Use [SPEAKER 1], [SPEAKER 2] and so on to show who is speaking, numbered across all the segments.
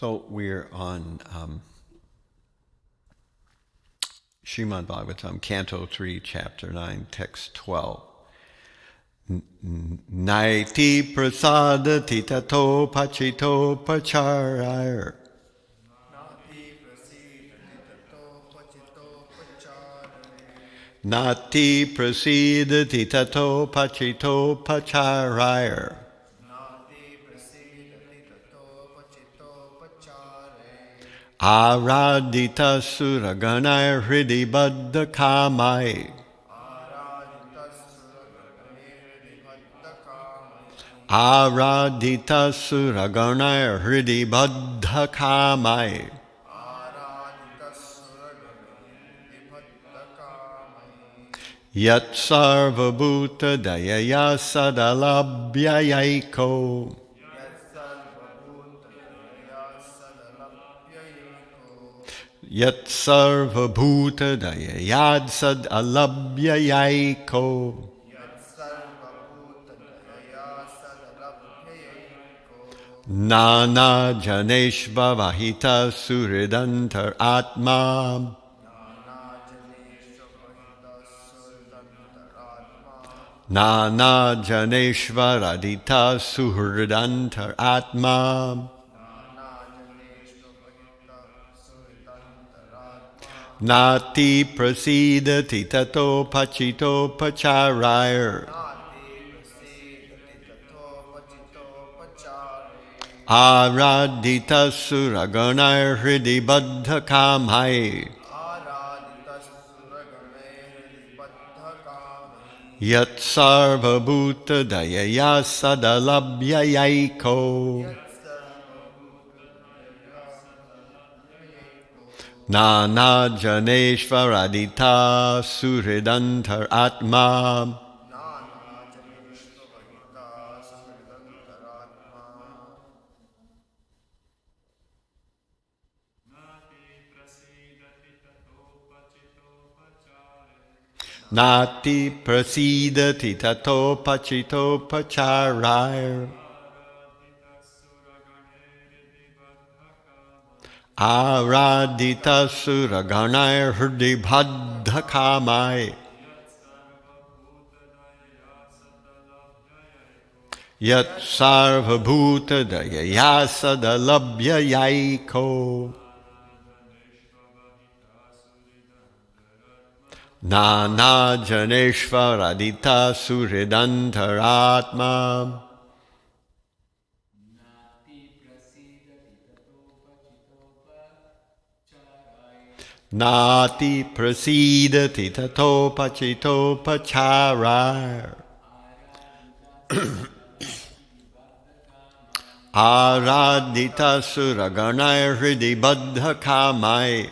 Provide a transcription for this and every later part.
[SPEAKER 1] So we're on Srimad Bhagavatam, Canto 3, Chapter 9, Text 12. Naiti prasadati tato pachito pacharayar. Nati prasidati tato pachito pacharayar. Aradita suraganai hridi baddha kamai. Aradita suraganai hridi baddha kamai. Yat sarva bhuta dayaya sadalabhyayaiko. Yat sarva bhuta dayayad sadalabhyayaiko. Nana janeshvavahita suridantar atma. Nana janeshvaradita suhridantar atma. Nati prasidati tato pachito pacharayar. Aradita suraganai hridi baddha kamai. Yat sarva bhuta dayaya sadalabhyayaiko. Nana janeshvaradita suhridantar atma. Nati prasidati tato pachito pacharayar. Aradita suraganai hridi baddha kamai. Yat sarva bhuta dayaya sadalabhyayaiko. Nana janeshvaradita suhridantar atma. Nati prasidati tato pachito pacharayar. Aradita suraganai hridi baddha kamai.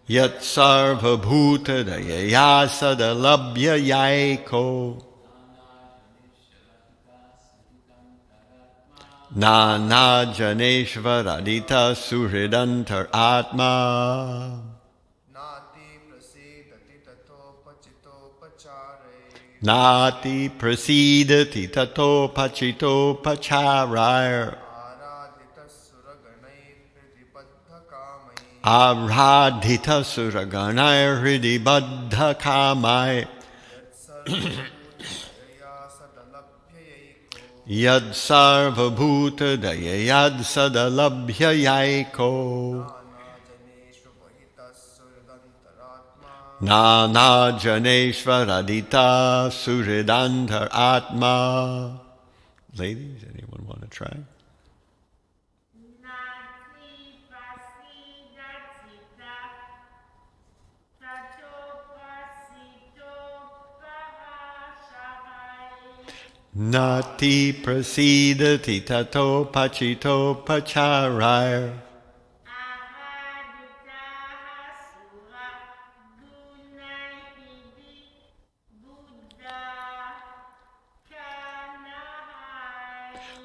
[SPEAKER 1] Yat sarva bhuta dayaya sadalabhyayaiko. Nana janeshvaradita suhridantar atma. Nati prasidati tato pachito pacharayar. Aradhita suraganai hridi baddha kamai. Yad sarva bhuta dayayad sadalabhyayaiko. Nana janeshvaradita suhridantar atma. Ladies, anyone want to try? Nati prasidati tato pachito pacharayar.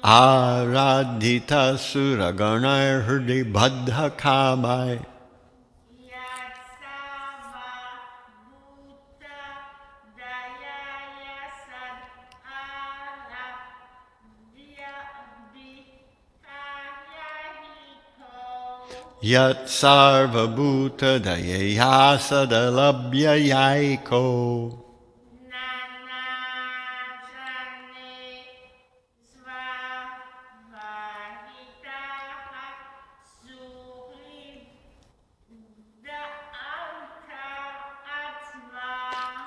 [SPEAKER 1] Aradhita suraganai hridi baddha kamai. Yat sarva bhuta dayeya sadalabhya yaiko.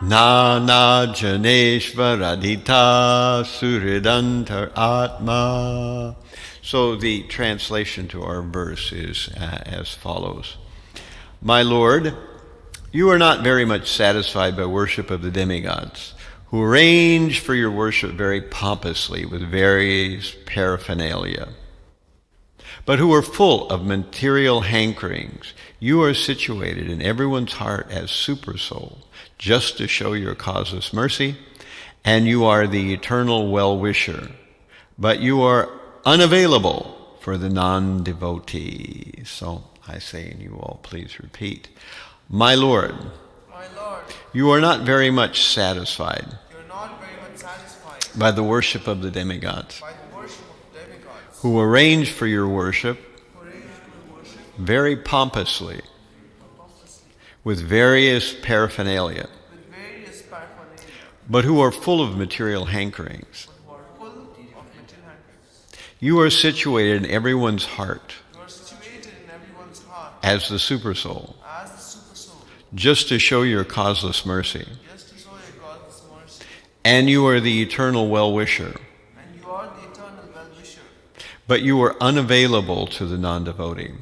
[SPEAKER 1] Nana Janeshvaradita Suridantar Atma. So the translation to our verse is as follows. My Lord, you are not very much satisfied by worship of the demigods, who arrange for your worship very pompously with various paraphernalia, but who are full of material hankerings. You are situated in everyone's heart as supersoul, just to show your causeless mercy, and you are the eternal well-wisher, but you are unavailable for the non-devotee. So I say, and you all please repeat. My Lord, you are not very much satisfied by the worship of the demigods, who arrange for your worship very pompously with various paraphernalia, but who are full of material hankerings. You are situated in everyone's heart as the supersoul, just to show your causeless mercy. And you are the eternal well-wisher, but you are unavailable to the non-devotee.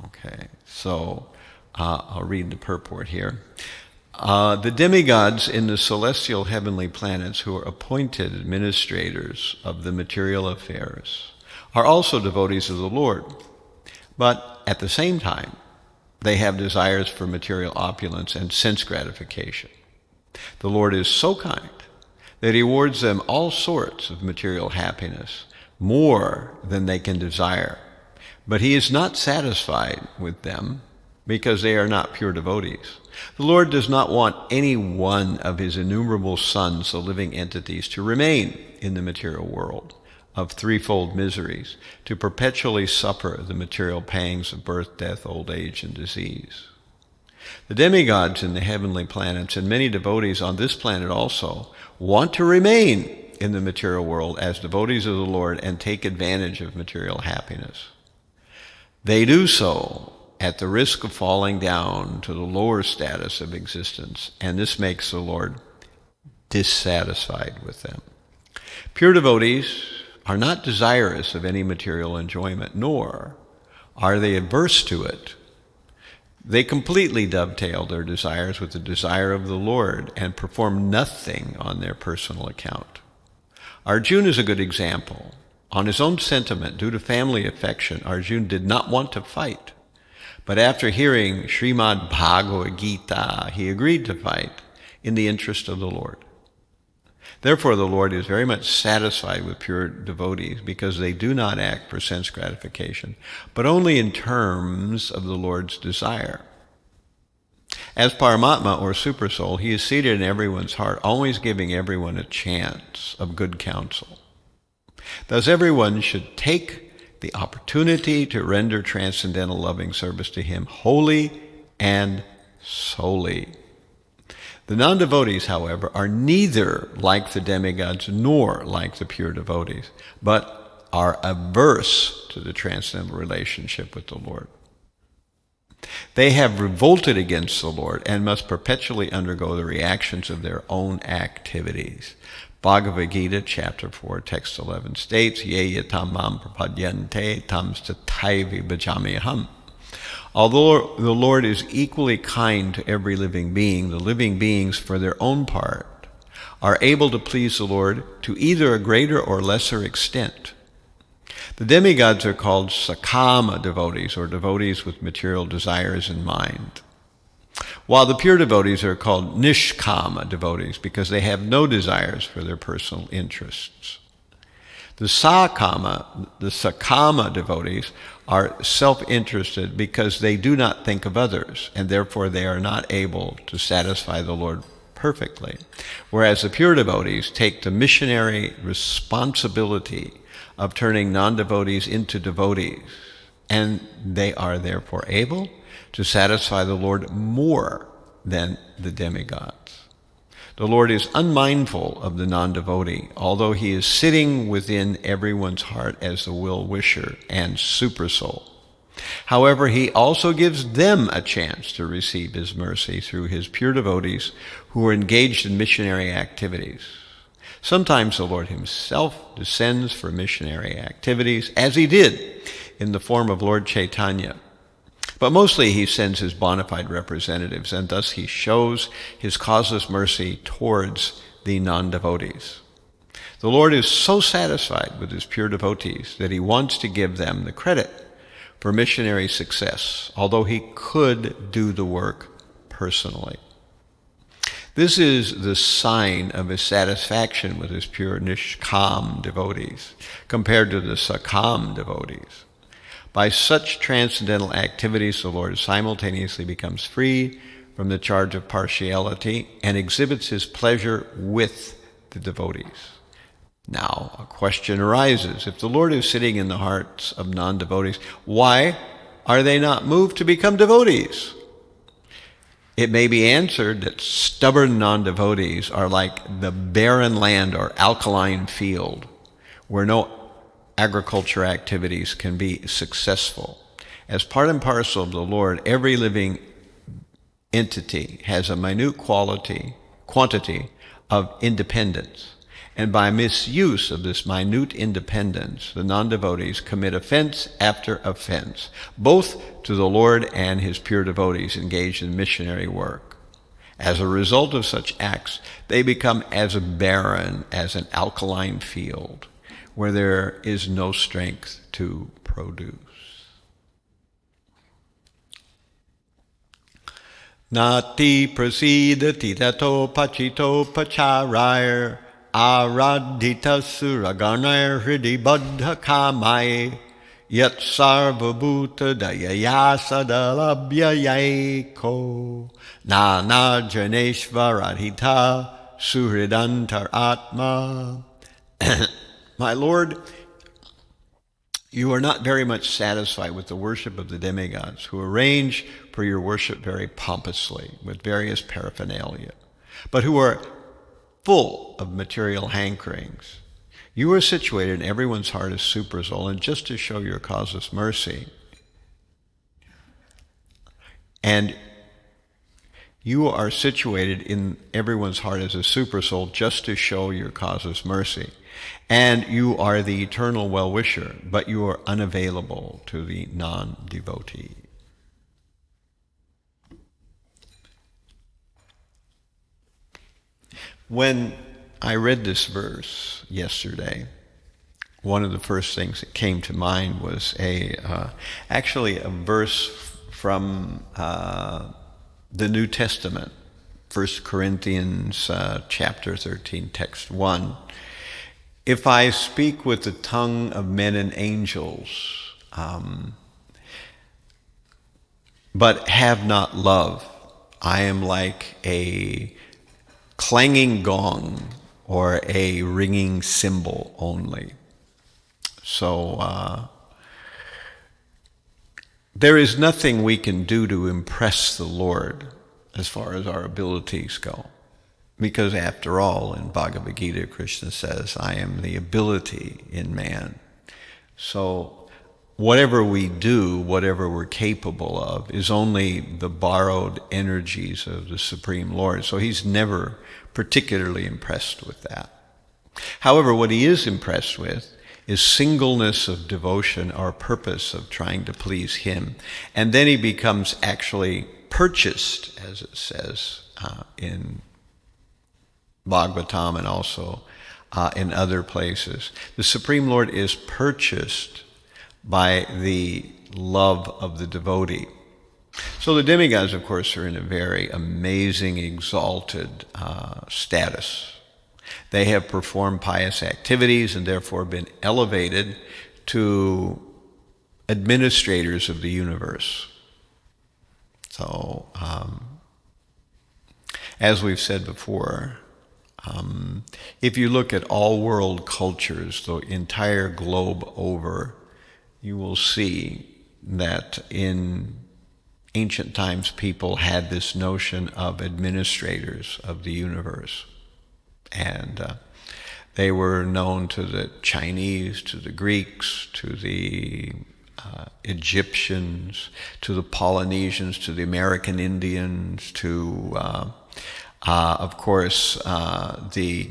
[SPEAKER 1] Okay, so I'll read the purport here. The demigods in the celestial heavenly planets, who are appointed administrators of the material affairs, are also devotees of the Lord, but at the same time, they have desires for material opulence and sense gratification. The Lord is so kind that he awards them all sorts of material happiness, more than they can desire. But he is not satisfied with them because they are not pure devotees. The Lord does not want any one of his innumerable sons, the living entities, to remain in the material world of threefold miseries, to perpetually suffer the material pangs of birth, death, old age, and disease. The demigods in the heavenly planets and many devotees on this planet also want to remain in the material world as devotees of the Lord and take advantage of material happiness. They do so at the risk of falling down to the lower status of existence, and this makes the Lord dissatisfied with them. Pure devotees are not desirous of any material enjoyment, nor are they averse to it. They completely dovetail their desires with the desire of the Lord and perform nothing on their personal account. Arjuna is a good example. On his own sentiment, due to family affection, Arjuna did not want to fight. But after hearing Srimad Bhagavatam, he agreed to fight in the interest of the Lord. Therefore, the Lord is very much satisfied with pure devotees because they do not act for sense gratification, but only in terms of the Lord's desire. As Paramatma, or Supersoul, he is seated in everyone's heart, always giving everyone a chance of good counsel. Thus, everyone should take the opportunity to render transcendental loving service to him wholly and solely. The non-devotees, however, are neither like the demigods nor like the pure devotees, but are averse to the transcendental relationship with the Lord. They have revolted against the Lord and must perpetually undergo the reactions of their own activities. Bhagavad Gita, chapter 4, text 11 states, Ye yatam mam prapadyante tam stataivi bhajamiham. Although the Lord is equally kind to every living being, the living beings, for their own part, are able to please the Lord to either a greater or lesser extent. The demigods are called sakama devotees, or devotees with material desires in mind, while the pure devotees are called nishkama devotees because they have no desires for their personal interests. The sakama devotees are self-interested because they do not think of others, and therefore they are not able to satisfy the Lord perfectly. Whereas the pure devotees take the missionary responsibility of turning non-devotees into devotees, and they are therefore able to satisfy the Lord more than the demigods. The Lord is unmindful of the non-devotee, although he is sitting within everyone's heart as the will-wisher and supersoul. However, he also gives them a chance to receive his mercy through his pure devotees who are engaged in missionary activities. Sometimes the Lord himself descends for missionary activities, as he did in the form of Lord Chaitanya. But mostly he sends his bona fide representatives, and thus he shows his causeless mercy towards the non-devotees. The Lord is so satisfied with his pure devotees that he wants to give them the credit for missionary success, although he could do the work personally. This is the sign of his satisfaction with his pure nishkam devotees compared to the sakam devotees. By such transcendental activities, the Lord simultaneously becomes free from the charge of partiality and exhibits his pleasure with the devotees. Now, a question arises. If the Lord is sitting in the hearts of non-devotees, why are they not moved to become devotees? It may be answered that stubborn non-devotees are like the barren land or alkaline field where no agriculture activities can be successful. As part and parcel of the Lord, every living entity has a minute quantity of independence. And by misuse of this minute independence, the non-devotees commit offense after offense, both to the Lord and his pure devotees engaged in missionary work. As a result of such acts, they become as barren as an alkaline field, where there is no strength to produce. Nati prasidati tato pachito pacharair aradhita suraganair hridi baddha kamai yat sarvabhuta dayaya sadalabhya yaiko nana janeshvaradhita suhridantar atma. My Lord, you are not very much satisfied with the worship of the demigods, who arrange for your worship very pompously with various paraphernalia, but who are full of material hankerings. You are situated in everyone's heart as supersoul, and just to show your causeless mercy, and you are situated in everyone's heart as a supersoul just to show your causeless mercy. And you are the eternal well-wisher, but you are unavailable to the non-devotee. When I read this verse yesterday, one of the first things that came to mind was actually a verse from the New Testament, 1 Corinthians chapter 13, text 1. If I speak with the tongue of men and angels, but have not love, I am like a clanging gong or a ringing cymbal only. So there is nothing we can do to impress the Lord as far as our abilities go. Because after all, in Bhagavad Gita, Krishna says, I am the ability in man. So whatever we do, whatever we're capable of, is only the borrowed energies of the Supreme Lord. So he's never particularly impressed with that. However, what he is impressed with is singleness of devotion or purpose of trying to please him. And then he becomes actually purchased, as it says in Bhagavatam and also in other places. The Supreme Lord is purchased by the love of the devotee. So the demigods, of course, are in a very amazing, exalted status. They have performed pious activities and therefore been elevated to administrators of the universe. So, as we've said before, If you look at all world cultures, the entire globe over, you will see that in ancient times people had this notion of administrators of the universe. And they were known to the Chinese, to the Greeks, to the Egyptians, to the Polynesians, to the American Indians, to, of course, the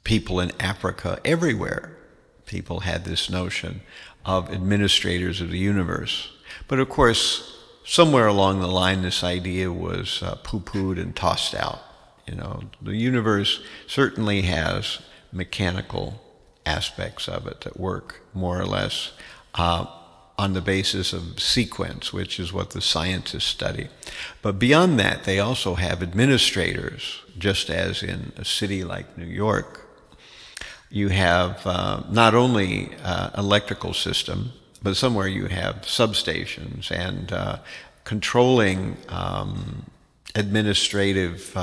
[SPEAKER 1] people in Africa. Everywhere people had this notion of administrators of the universe. But of course, somewhere along the line, this idea was poo-pooed and tossed out. You know, the universe certainly has mechanical aspects of it that work more or less on the basis of sequence, which is what the scientists study. But beyond that, they also have administrators, just as in a city like New York. You have not only electrical system, but somewhere you have substations and controlling administrative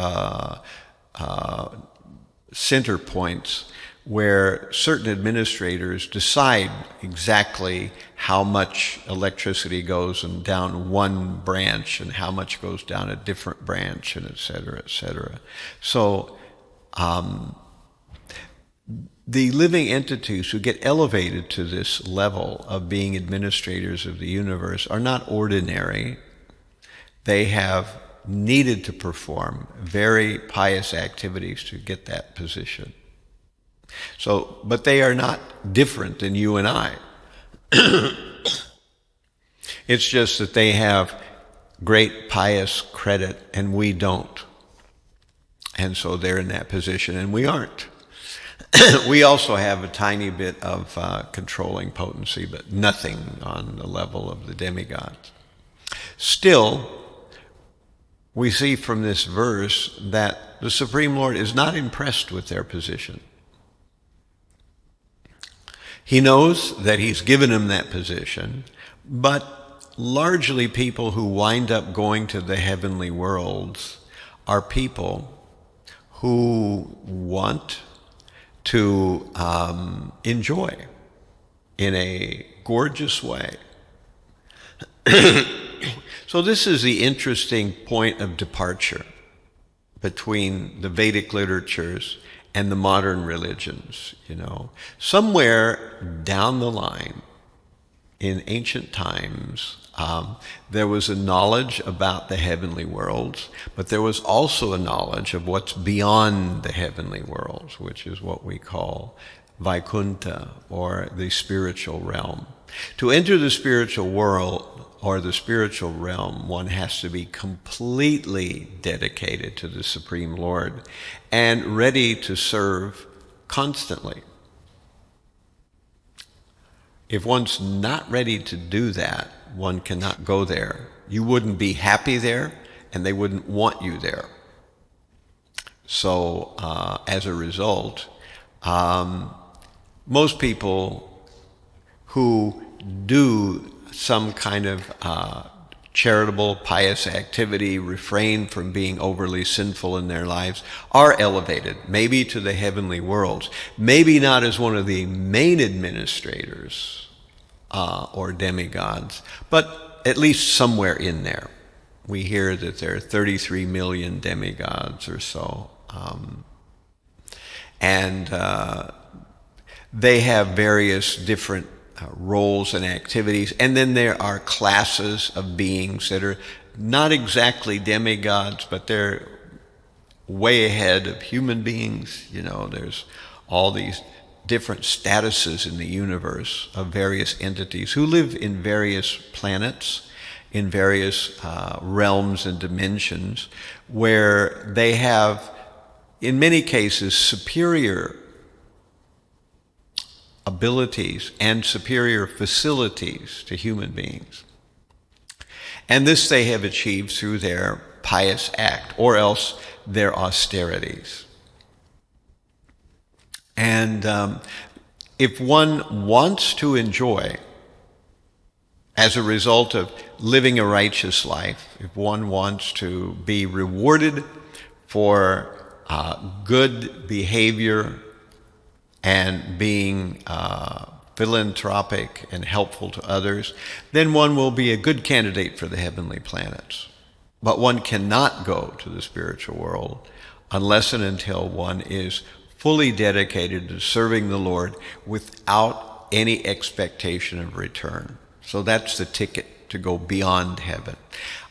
[SPEAKER 1] center points where certain administrators decide exactly how much electricity goes down one branch and how much goes down a different branch, and et cetera, et cetera. So the living entities who get elevated to this level of being administrators of the universe are not ordinary. They have needed to perform very pious activities to get that position. So, but they are not different than you and I. It's just that they have great pious credit and we don't. And so they're in that position and we aren't. We also have a tiny bit of controlling potency, but nothing on the level of the demigods. Still, we see from this verse that the Supreme Lord is not impressed with their position. He knows that he's given them that position, but largely people who wind up going to the heavenly worlds are people who want to enjoy in a gorgeous way. So this is the interesting point of departure between the Vedic literatures and the modern religions, you know. Somewhere down the line, in ancient times, there was a knowledge about the heavenly worlds, but there was also a knowledge of what's beyond the heavenly worlds, which is what we call Vaikuntha, or the spiritual realm. To enter the spiritual world, or the spiritual realm, one has to be completely dedicated to the Supreme Lord and ready to serve constantly. If one's not ready to do that, one cannot go there. You wouldn't be happy there, and they wouldn't want you there. So, as a result, most people who do some kind of charitable, pious activity, refrain from being overly sinful in their lives, are elevated, maybe to the heavenly worlds, maybe not as one of the main administrators or demigods, but at least somewhere in there. We hear that there are 33 million demigods or so, and they have various different roles and activities, and then there are classes of beings that are not exactly demigods, but they're way ahead of human beings. You know, there's all these different statuses in the universe of various entities who live in various planets, in various realms and dimensions, where they have, in many cases, superior abilities and superior facilities to human beings. And this they have achieved through their pious act, or else their austerities. And if one wants to enjoy, as a result of living a righteous life, if one wants to be rewarded for good behavior and being philanthropic and helpful to others, then one will be a good candidate for the heavenly planets. But one cannot go to the spiritual world unless and until one is fully dedicated to serving the Lord without any expectation of return. So that's the ticket to go beyond heaven.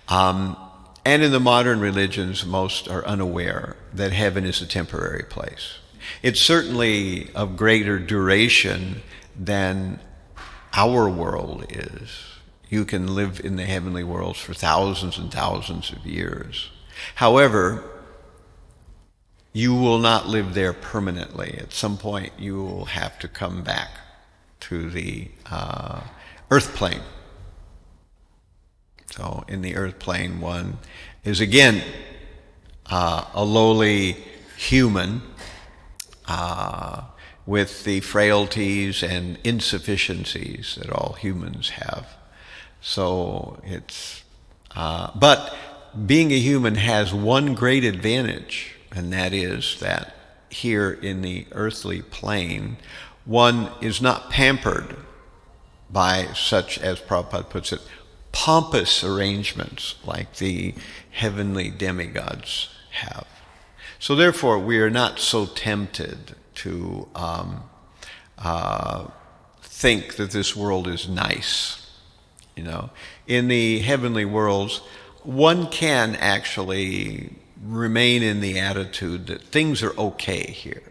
[SPEAKER 1] And in the modern religions, most are unaware that heaven is a temporary place. It's certainly of greater duration than our world is. You can live in the heavenly worlds for thousands and thousands of years. However, you will not live there permanently. At some point, you will have to come back to the earth plane. So in the earth plane, one is again a lowly human with the frailties and insufficiencies that all humans have. So it's, but being a human has one great advantage, and that is that here in the earthly plane, one is not pampered by such, as Prabhupada puts it, pompous arrangements like the heavenly demigods have. So therefore, we are not so tempted to think that this world is nice. You know, in the heavenly worlds, one can actually remain in the attitude that things are okay here.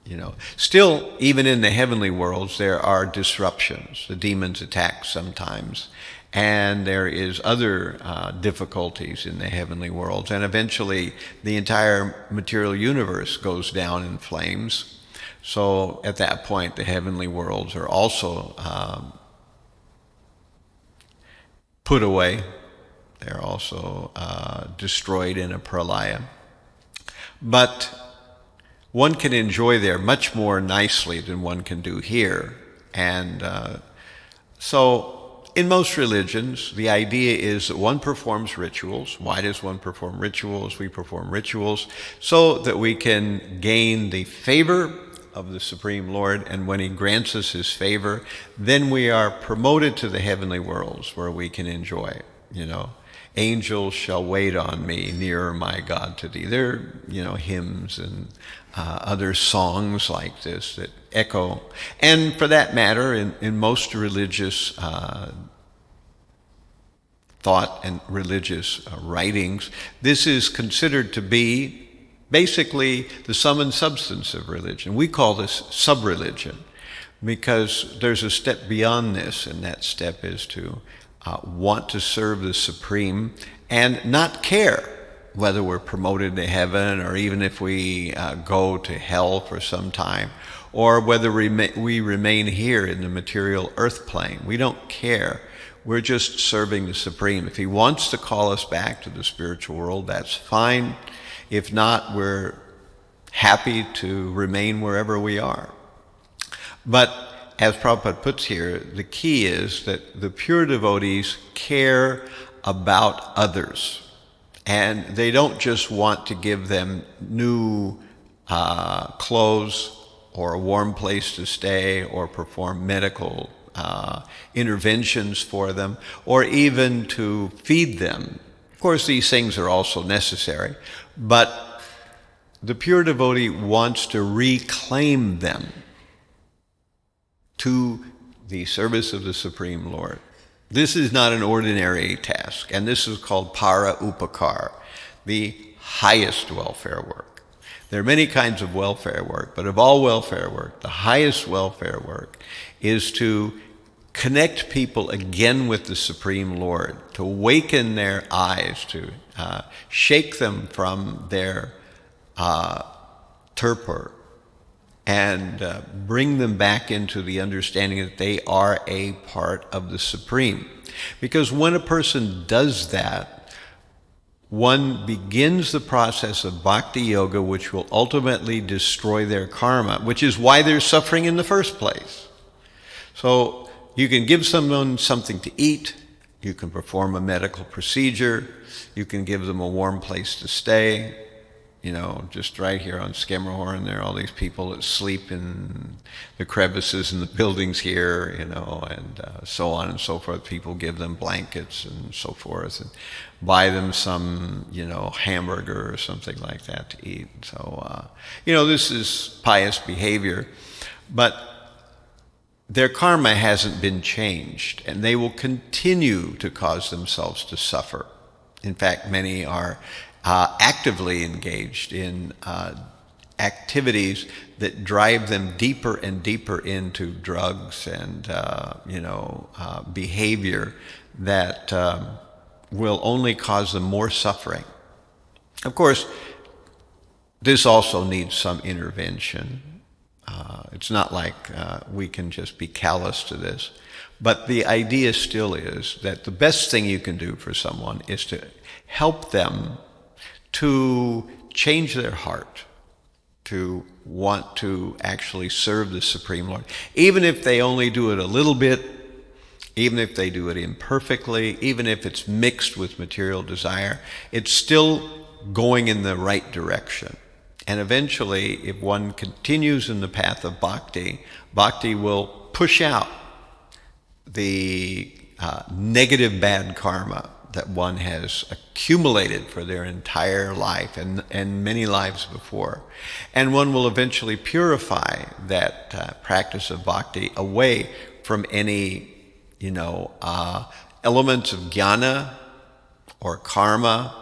[SPEAKER 1] You know, still, even in the heavenly worlds, there are disruptions. The demons attack sometimes, and there is other difficulties in the heavenly worlds, and eventually the entire material universe goes down in flames. So at that point, the heavenly worlds are also put away. They're also destroyed in a pralaya. But one can enjoy there much more nicely than one can do here. And so in most religions, the idea is that one performs rituals. Why does one perform rituals? We perform rituals so that we can gain the favor of the Supreme Lord, and when He grants us His favor, then we are promoted to the heavenly worlds where we can enjoy, you know. Angels shall wait on me, nearer my God to thee. There are, you know, hymns and other songs like this that echo. And for that matter, in most religious thought and religious writings, this is considered to be basically the sum and substance of religion. We call this sub-religion because there's a step beyond this, and that step is to want to serve the Supreme and not care whether we're promoted to heaven or even if we go to hell for some time, or whether we remain here in the material earth plane. We don't care. We're just serving the Supreme. If He wants to call us back to the spiritual world, that's fine. If not, we're happy to remain wherever we are. But as Prabhupada puts here, the key is that the pure devotees care about others. And they don't just want to give them new clothes or a warm place to stay or perform medical interventions for them or even to feed them. Of course, these things are also necessary, but the pure devotee wants to reclaim them to the service of the Supreme Lord. This is not an ordinary task, and this is called para upakar, the highest welfare work. There are many kinds of welfare work, but of all welfare work, the highest welfare work is to connect people again with the Supreme Lord, to awaken their eyes, to shake them from their torpor, and bring them back into the understanding that they are a part of the Supreme. Because when a person does that, one begins the process of bhakti yoga, which will ultimately destroy their karma, which is why they're suffering in the first place. So you can give someone something to eat, you can perform a medical procedure, you can give them a warm place to stay, just right here on Skammerhorn, there are all these people that sleep in the crevices in the buildings here, and so on and so forth. People give them blankets and so forth, and buy them some, hamburger or something like that to eat. So, this is pious behavior, but their karma hasn't been changed, and they will continue to cause themselves to suffer. In fact, many are actively engaged in activities that drive them deeper and deeper into drugs and behavior that will only cause them more suffering. Of course, this also needs some intervention. It's not like we can just be callous to this. But the idea still is that the best thing you can do for someone is to help them to change their heart, to want to actually serve the Supreme Lord. Even if they only do it a little bit, even if they do it imperfectly, even if it's mixed with material desire, it's still going in the right direction. And eventually, if one continues in the path of bhakti, bhakti will push out the negative bad karma that one has accumulated for their entire life and many lives before. And one will eventually purify that practice of bhakti away from any, elements of jnana or karma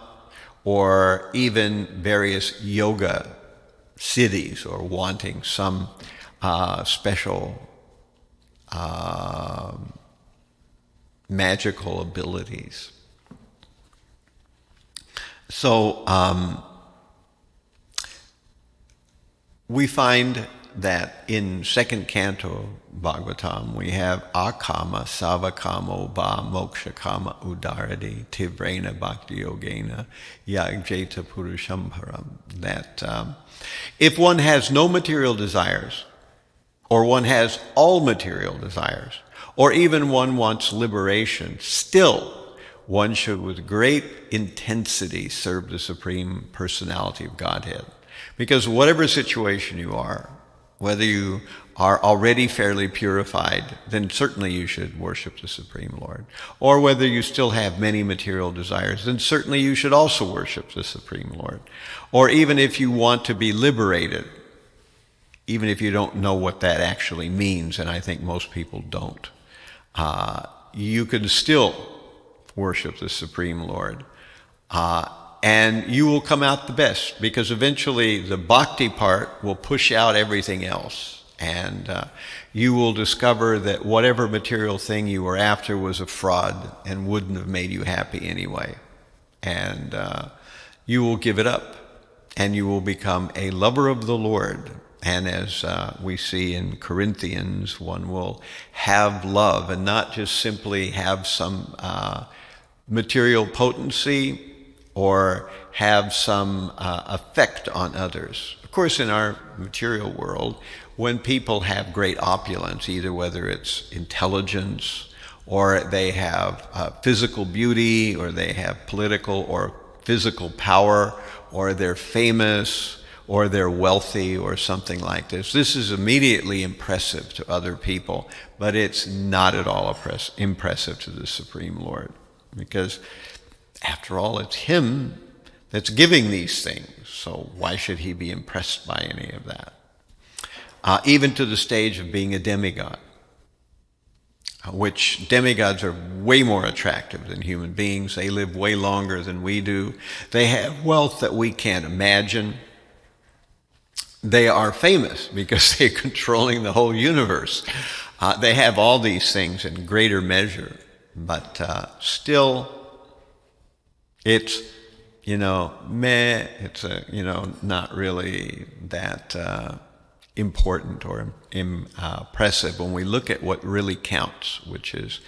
[SPEAKER 1] or even various yoga siddhis or wanting some special magical abilities. So we find that in second canto Bhagavatam we have akama savakamo ba moksha kama udaradi tivrena bhakti yogena yagjeta purushambharam, that if one has no material desires, or one has all material desires, or even one wants liberation, still one should with great intensity serve the Supreme Personality of Godhead. Because whatever situation you are, whether you are already fairly purified, then certainly you should worship the Supreme Lord. Or whether you still have many material desires, then certainly you should also worship the Supreme Lord. Or even if you want to be liberated, even if you don't know what that actually means, and I think most people don't, you can still worship the Supreme Lord. And you will come out the best, because eventually the bhakti part will push out everything else. And you will discover that whatever material thing you were after was a fraud and wouldn't have made you happy anyway. And you will give it up, and you will become a lover of the Lord. And as we see in Corinthians, one will have love and not just simply have some material potency or have some effect on others. Of course, in our material world, when people have great opulence, either whether it's intelligence or they have physical beauty or they have political or physical power or they're famous or they're wealthy or something like this, this is immediately impressive to other people, but it's not at all impressive to the Supreme Lord. Because after all, it's Him that's giving these things, so why should He be impressed by any of that? Even to the stage of being a demigod, which demigods are way more attractive than human beings. They live way longer than we do. They have wealth that we can't imagine. They are famous because they're controlling the whole universe. They have all these things in greater measure, but still, it's, it's, not really that important or impressive when we look at what really counts, which is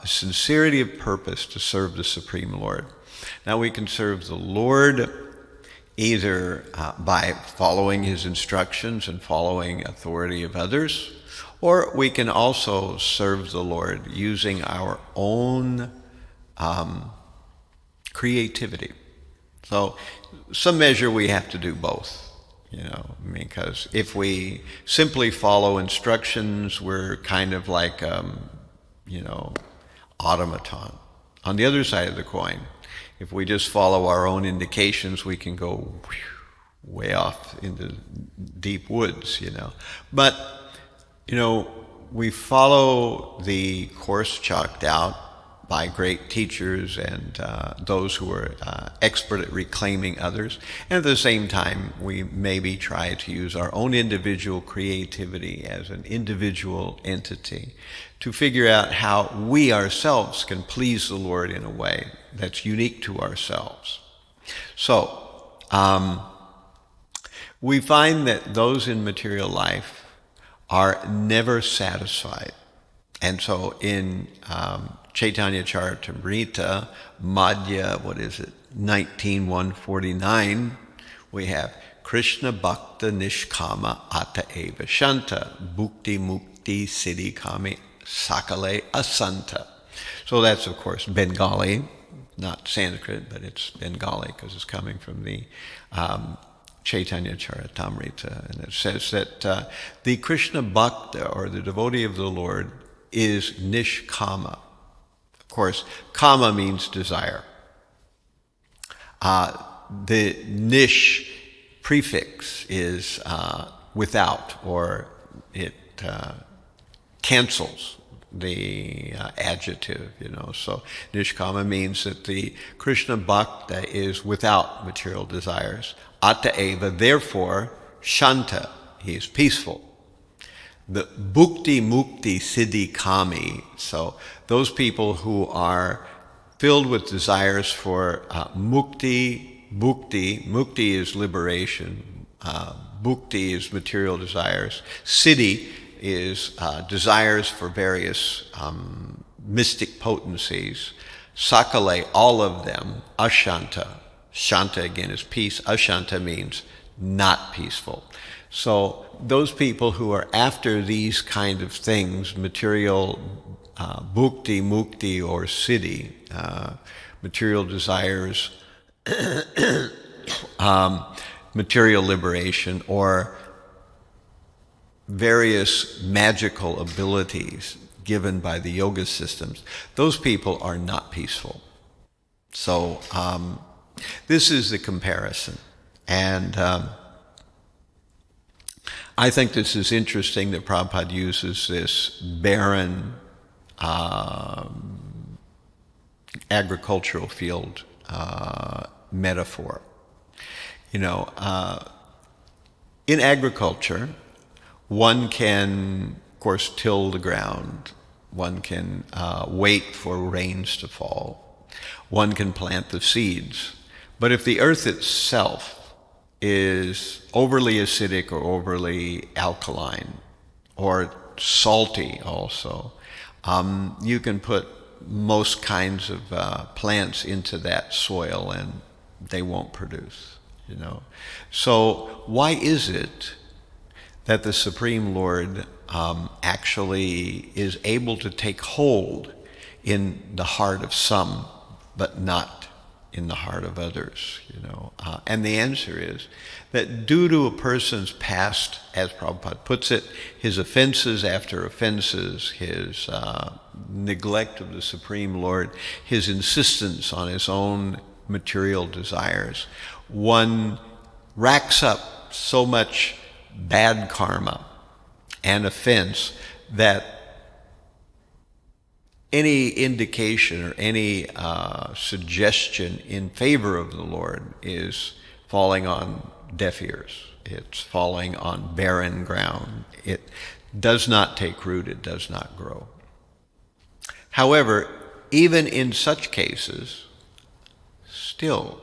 [SPEAKER 1] sincerity of purpose to serve the Supreme Lord. Now, we can serve the Lord either by following His instructions and following authority of others, or we can also serve the Lord using our own creativity. So, some measure we have to do both. Because if we simply follow instructions, we're kind of like, automaton. On the other side of the coin, if we just follow our own indications, we can go way off into deep woods, But, we follow the course chalked out by great teachers and those who are expert at reclaiming others. And at the same time, we maybe try to use our own individual creativity as an individual entity to figure out how we ourselves can please the Lord in a way that's unique to ourselves. So, we find that those in material life are never satisfied. And so in Chaitanya Charitamrita, Madhya, 19.149, we have Krishna Bhakta Nishkama Ata Eva Shanta Bhukti Mukti Siddhi Kami Sakale Asanta. So that's, of course, Bengali, not Sanskrit, but it's Bengali because it's coming from the Chaitanya Charitamrita. And it says that the Krishna Bhakta, or the devotee of the Lord, is nishkama. Of course, kama means desire. The nish prefix is without, or it cancels the adjective, So nishkama means that the Krishna Bhakta is without material desires. Ataeva, therefore, shanta, he is peaceful. The bhukti mukti siddhi kami, so those people who are filled with desires for mukti, mukti is liberation, bhukti is material desires, siddhi is desires for various mystic potencies, sakale, all of them, ashanta, shanta again is peace, ashanta means not peaceful. So those people who are after these kind of things, material bhukti, mukti, or siddhi, material desires, material liberation, or various magical abilities given by the yoga systems, those people are not peaceful. So this is the comparison. And I think this is interesting that Prabhupada uses this barren agricultural field metaphor. In agriculture, one can, of course, till the ground. One can wait for rains to fall. One can plant the seeds. But if the earth itself is overly acidic or overly alkaline or salty also, you can put most kinds of plants into that soil and they won't produce, So why is it that the Supreme Lord actually is able to take hold in the heart of some, but not in the heart of others, And the answer is that due to a person's past, as Prabhupada puts it, his offenses after offenses, his neglect of the Supreme Lord, his insistence on his own material desires, one racks up so much bad karma and offense that any indication or any suggestion in favor of the Lord is falling on deaf ears. It's falling on barren ground. It does not take root. It does not grow. However, even in such cases, still,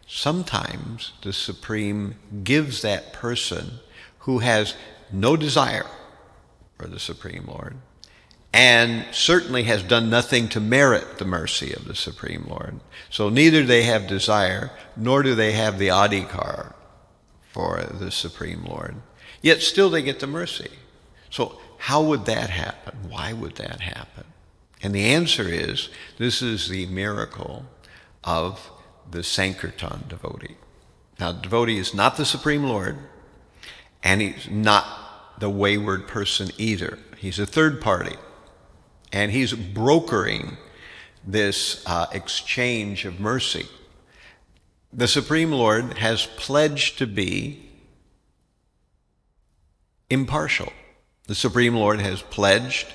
[SPEAKER 1] sometimes the Supreme gives that person who has no desire for the Supreme Lord, and certainly has done nothing to merit the mercy of the Supreme Lord. So neither they have desire, nor do they have the adhikar for the Supreme Lord. Yet still they get the mercy. So how would that happen? Why would that happen? And the answer is, this is the miracle of the Sankirtan devotee. Now, the devotee is not the Supreme Lord, and he's not the wayward person either. He's a third party, and he's brokering this exchange of mercy. The Supreme Lord has pledged to be impartial. The Supreme Lord has pledged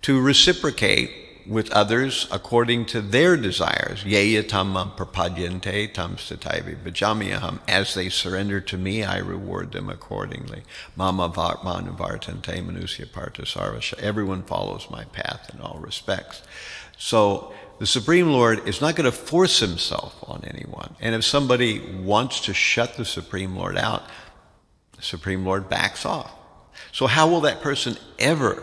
[SPEAKER 1] to reciprocate with others according to their desires. Yeya tam prapadyante tam sataivi bhajamyaham. As they surrender to me, I reward them accordingly. Mama manuvartante manusya partha sarvasha. Everyone follows my path in all respects. So the Supreme Lord is not going to force himself on anyone. And if somebody wants to shut the Supreme Lord out, the Supreme Lord backs off. So how will that person ever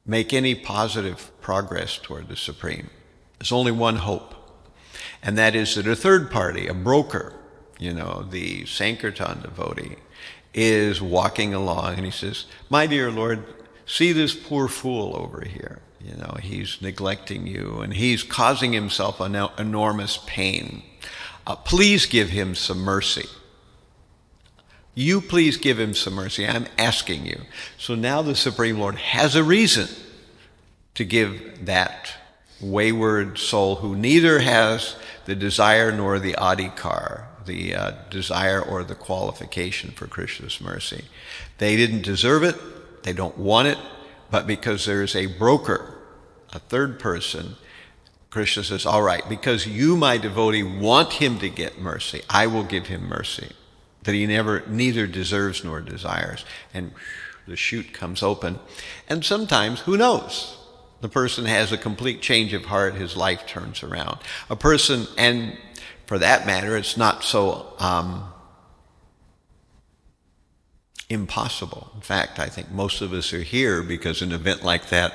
[SPEAKER 1] make any positive progress toward the Supreme? There's only one hope, and that is that a third party, a broker, the Sankirtan devotee, is walking along and he says, my dear Lord, see this poor fool over here. He's neglecting you and he's causing himself enormous pain. Please give him some mercy. You please give him some mercy. I'm asking you. So now the Supreme Lord has a reason to give that wayward soul who neither has the desire nor the adhikar, the desire or the qualification for Krishna's mercy. They didn't deserve it. They don't want it. But because there is a broker, a third person, Krishna says, all right, because you, my devotee, want him to get mercy, I will give him mercy that he neither deserves nor desires. And the chute comes open. And sometimes, who knows? The person has a complete change of heart, his life turns around. A person, and for that matter, it's not so impossible. In fact, I think most of us are here because an event like that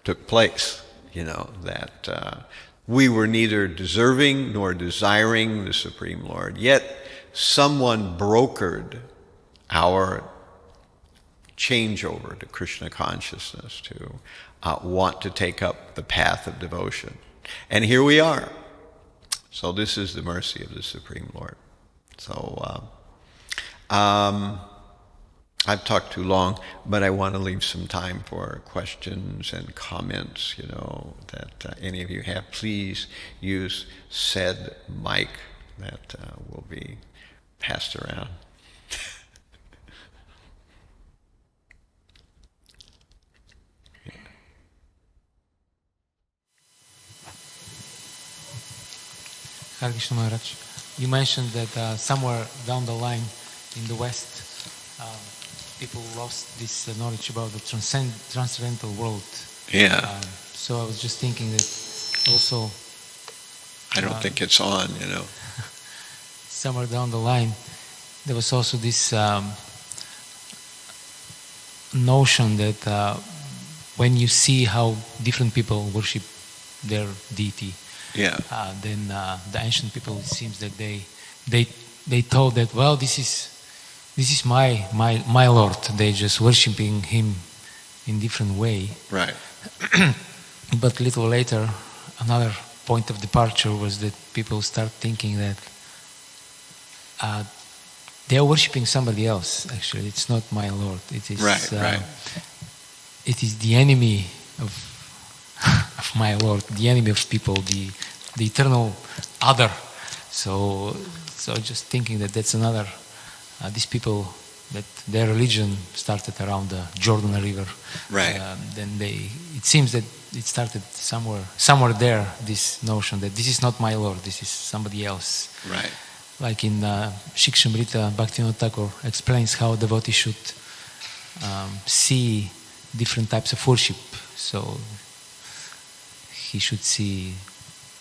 [SPEAKER 1] took place, that we were neither deserving nor desiring the Supreme Lord, yet someone brokered our changeover to Krishna consciousness, to want to take up the path of devotion. And here we are. So this is the mercy of the Supreme Lord. So I've talked too long, but I want to leave some time for questions and comments, that any of you have. Please use said mic that will be passed around.
[SPEAKER 2] Hare Krishna Maharaj, you mentioned that somewhere down the line in the West, people lost this knowledge about the transcendental world.
[SPEAKER 1] Yeah.
[SPEAKER 2] So I was just thinking that also...
[SPEAKER 1] I don't think it's on,
[SPEAKER 2] Somewhere down the line, there was also this notion that when you see how different people worship their deity, then the ancient people, it seems that they thought that, well, this is my Lord. They just worshiping him in different way.
[SPEAKER 1] Right.
[SPEAKER 2] But little later, another point of departure was that people start thinking that they are worshiping somebody else. Actually, it's not my Lord. It is
[SPEAKER 1] right.
[SPEAKER 2] It is the enemy of my Lord, the enemy of people, the eternal other. So just thinking that that's another. These people, that their religion started around the Jordan River.
[SPEAKER 1] Right.
[SPEAKER 2] Then it seems that it started somewhere there, this notion that this is not my Lord, this is somebody else.
[SPEAKER 1] Right.
[SPEAKER 2] Like in Shikshamrita, Bhaktivinoda Thakur explains how devotee should see different types of worship. So he should see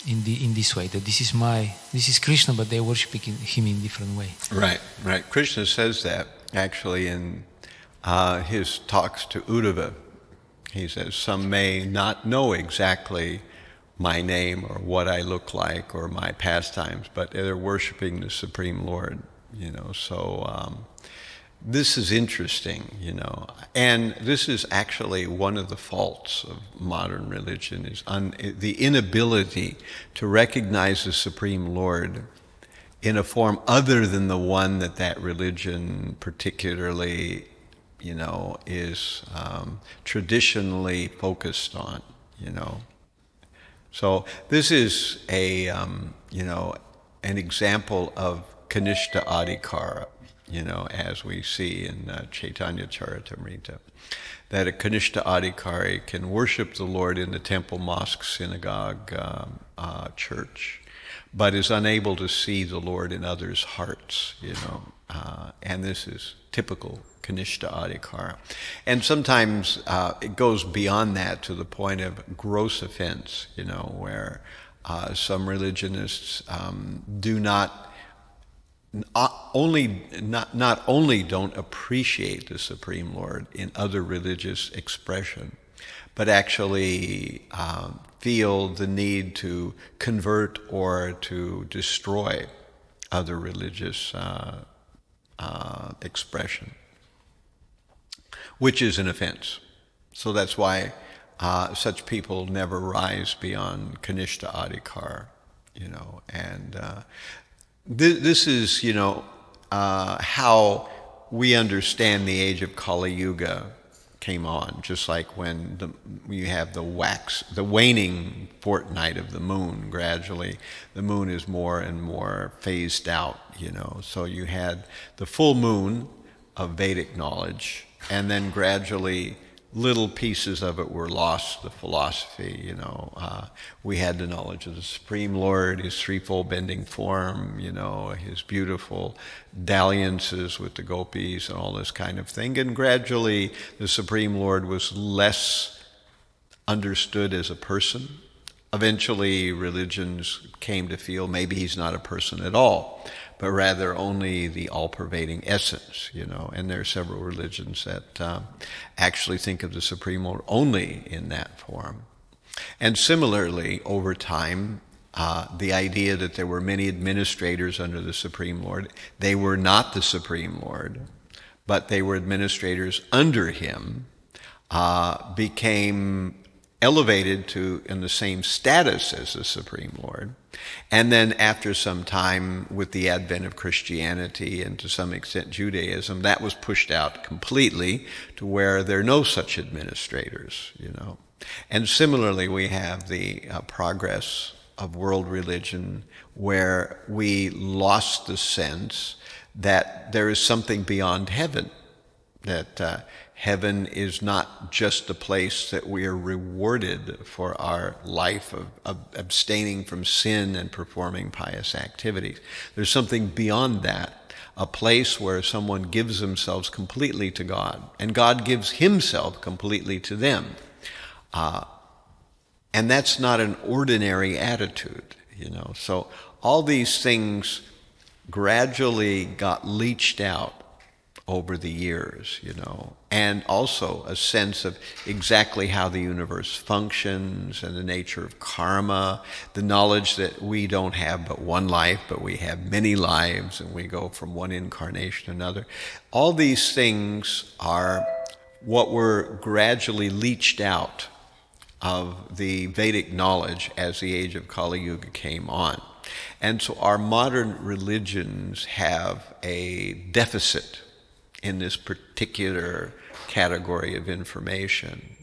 [SPEAKER 2] in this way, that this is Krishna, but they're worshiping him in different way.
[SPEAKER 1] Right. Krishna says that actually in his talks to Uddhava. He says, some may not know exactly my name or what I look like or my pastimes, but they're worshiping the Supreme Lord, So this is interesting, and this is actually one of the faults of modern religion is the inability to recognize the Supreme Lord in a form other than the one that religion particularly, is traditionally focused on, So this is an example of Kanishta Adhikara, as we see in Chaitanya Charitamrita, that a Kanishta Adhikari can worship the Lord in the temple, mosque, synagogue, church, but is unable to see the Lord in others' hearts, and this is typical Kanishta Adhikara. And sometimes it goes beyond that to the point of gross offense, where some religionists do not only don't appreciate the Supreme Lord in other religious expression, but actually feel the need to convert or to destroy other religious expression, which is an offense. So that's why such people never rise beyond Kanishta Adhikar, and this is, how we understand the age of Kali Yuga came on, just like when you have the waning fortnight of the moon. Gradually, the moon is more and more phased out, So you had the full moon of Vedic knowledge, and then gradually little pieces of it were lost, the philosophy, we had the knowledge of the Supreme Lord, his threefold bending form, his beautiful dalliances with the gopis and all this kind of thing. And gradually the Supreme Lord was less understood as a person. Eventually religions came to feel maybe he's not a person at all, but rather only the all-pervading essence, and there are several religions that actually think of the Supreme Lord only in that form. And similarly, over time, the idea that there were many administrators under the Supreme Lord, they were not the Supreme Lord, but they were administrators under him, became elevated to in the same status as the Supreme Lord. And then after some time, with the advent of Christianity and to some extent Judaism, that was pushed out completely to where there are no such administrators, And similarly, we have the progress of world religion where we lost the sense that there is something beyond heaven, that heaven is not just a place that we are rewarded for our life of abstaining from sin and performing pious activities. There's something beyond that, a place where someone gives themselves completely to God, and God gives himself completely to them. And that's not an ordinary attitude, So all these things gradually got leached out over the years, and also a sense of exactly how the universe functions and the nature of karma, the knowledge that we don't have but one life, but we have many lives, and we go from one incarnation to another. All these things are what were gradually leached out of the Vedic knowledge as the age of Kali Yuga came on. And so our modern religions have a deficit in this particular category of information.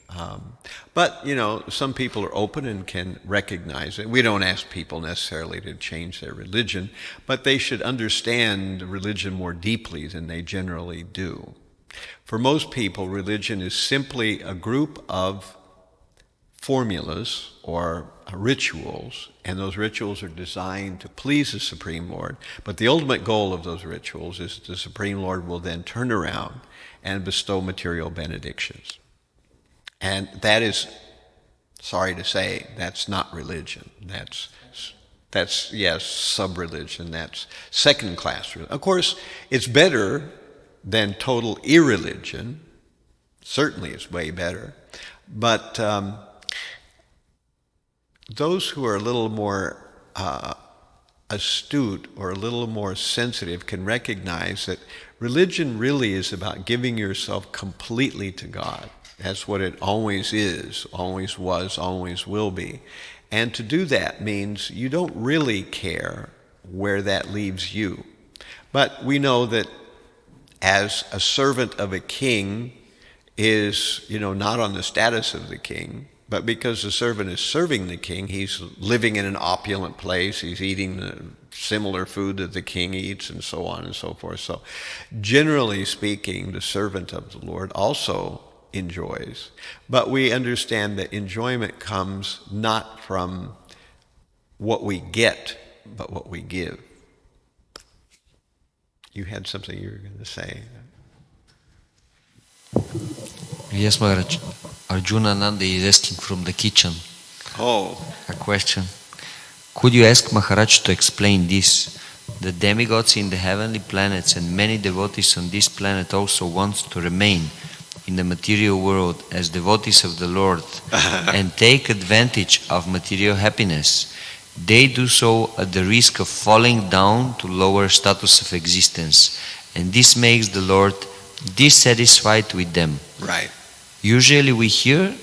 [SPEAKER 1] But, some people are open and can recognize it. We don't ask people necessarily to change their religion, but they should understand religion more deeply than they generally do. For most people, religion is simply a group of formulas or rituals, and those rituals are designed to please the Supreme Lord. But the ultimate goal of those rituals is that the Supreme Lord will then turn around and bestow material benedictions. And that is, sorry to say, that's not religion. That's yes, sub-religion. That's second-class religion. Of course, it's better than total irreligion. Certainly it's way better. But those who are a little more astute or a little more sensitive can recognize that religion really is about giving yourself completely to God. That's what it always is, always was, always will be. And to do that means you don't really care where that leaves you. But we know that as a servant of a king is, not on the status of the king, but because the servant is serving the king, he's living in an opulent place, he's eating the similar food that the king eats, and so on and so forth. So generally speaking, the servant of the Lord also enjoys. But we understand that enjoyment comes not from what we get, but what we give. You had something you were going to say.
[SPEAKER 3] Yes, Maharaj. Arjuna Nanda is asking from the kitchen a question. Could you ask Maharaj to explain this? The demigods in the heavenly planets and many devotees on this planet also want to remain in the material world as devotees of the Lord and take advantage of material happiness. They do so at the risk of falling down to lower status of existence, and this makes the Lord dissatisfied with them.
[SPEAKER 1] Right.
[SPEAKER 3] Usually we hear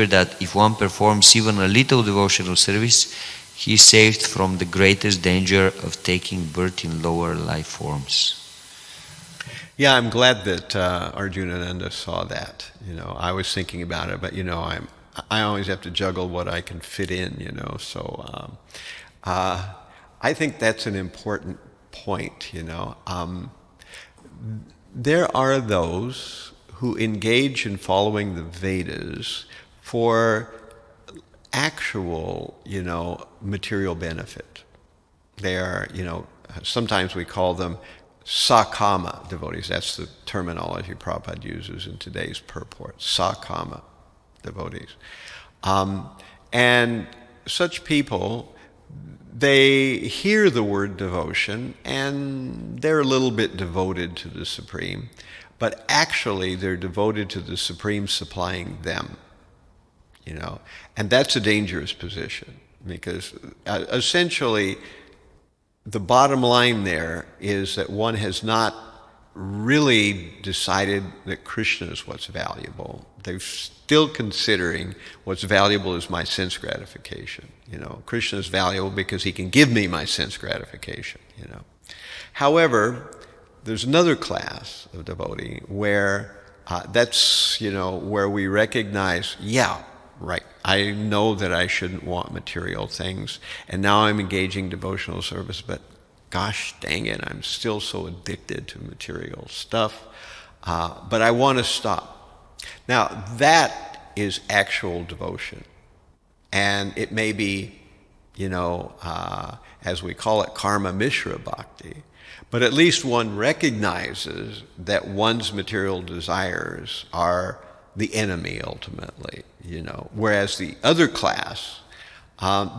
[SPEAKER 3] that if one performs even a little devotional service, he is saved from the greatest danger of taking birth in lower life forms.
[SPEAKER 1] Yeah, I'm glad that Arjunananda saw that. I was thinking about it, but I always have to juggle what I can fit in. So I think that's an important point. There are those who engage in following the Vedas for actual, material benefit. They are, sometimes we call them sakama devotees. That's the terminology Prabhupada uses in today's purport. Sakama devotees. And such people, they hear the word devotion and they're a little bit devoted to the Supreme, but actually they're devoted to the Supreme supplying them. And that's a dangerous position, because essentially the bottom line there is that one has not really decided that Krishna is what's valuable. They're still considering what's valuable is my sense gratification. Krishna is valuable because he can give me my sense gratification. However, there's another class of devotee where that's, where we recognize, yeah, right, I know that I shouldn't want material things, and now I'm engaging devotional service, but gosh dang it, I'm still so addicted to material stuff, but I want to stop. Now, that is actual devotion, and it may be, as we call it, karma mishra bhakti, but at least one recognizes that one's material desires are the enemy ultimately, whereas the other class,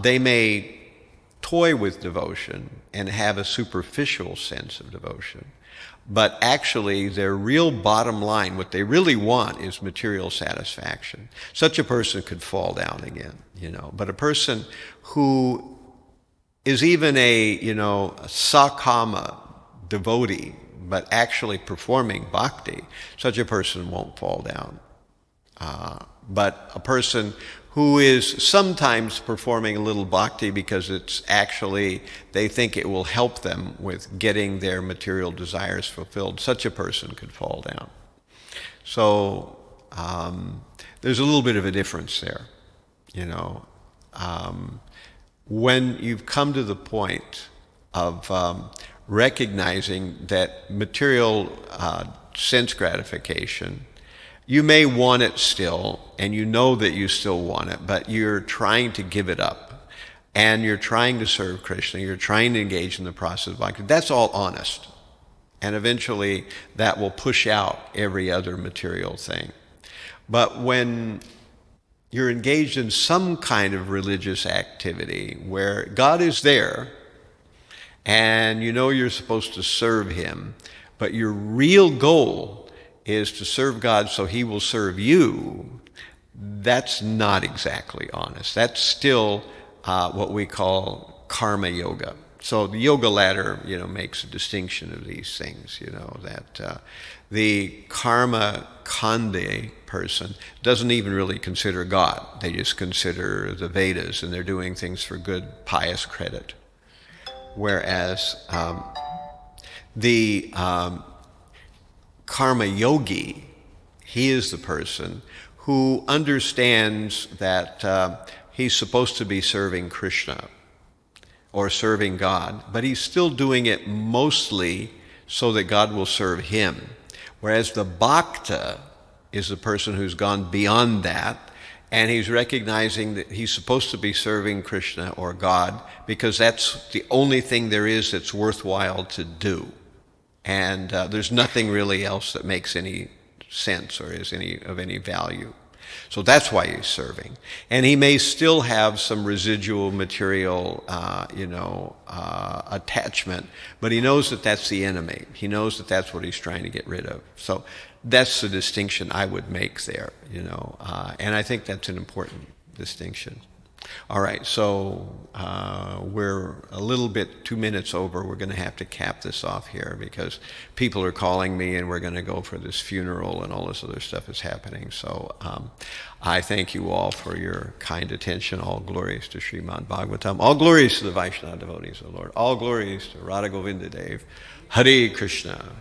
[SPEAKER 1] they may toy with devotion and have a superficial sense of devotion, but actually their real bottom line, what they really want, is material satisfaction. Such a person could fall down again, but a person who is even a sakama devotee, but actually performing bhakti, such a person won't fall down. But a person who is sometimes performing a little bhakti because it's actually, they think it will help them with getting their material desires fulfilled, such a person could fall down. So there's a little bit of a difference there, when you've come to the point of recognizing that material sense gratification, you may want it still, and you know that you still want it, but you're trying to give it up, and you're trying to serve Krishna, you're trying to engage in the process of bhakti. That's all honest. And eventually that will push out every other material thing. But when you're engaged in some kind of religious activity where God is there, and you're supposed to serve Him, but your real goal is to serve God so He will serve you, that's not exactly honest. That's still what we call karma yoga. So the yoga ladder, makes a distinction of these things, that the karma kande person doesn't even really consider God. They just consider the Vedas, and they're doing things for good, pious credit. Whereas the karma yogi, he is the person who understands that he's supposed to be serving Krishna or serving God, but he's still doing it mostly so that God will serve him. Whereas the bhakta is the person who's gone beyond that, and he's recognizing that he's supposed to be serving Krishna or God because that's the only thing there is that's worthwhile to do. And there's nothing really else that makes any sense or is of any value. So that's why he's serving. And he may still have some residual material, attachment, but he knows that that's the enemy. He knows that that's what he's trying to get rid of. So that's the distinction I would make there, and I think that's an important distinction. All right, so we're a little bit 2 minutes over. We're going to have to cap this off here because people are calling me and we're going to go for this funeral and all this other stuff is happening. So I thank you all for your kind attention. All glories to Srimad Bhagavatam. All glories to the Vaishnava devotees of the Lord. All glories to Radha Govinda Dev. Hare Krishna.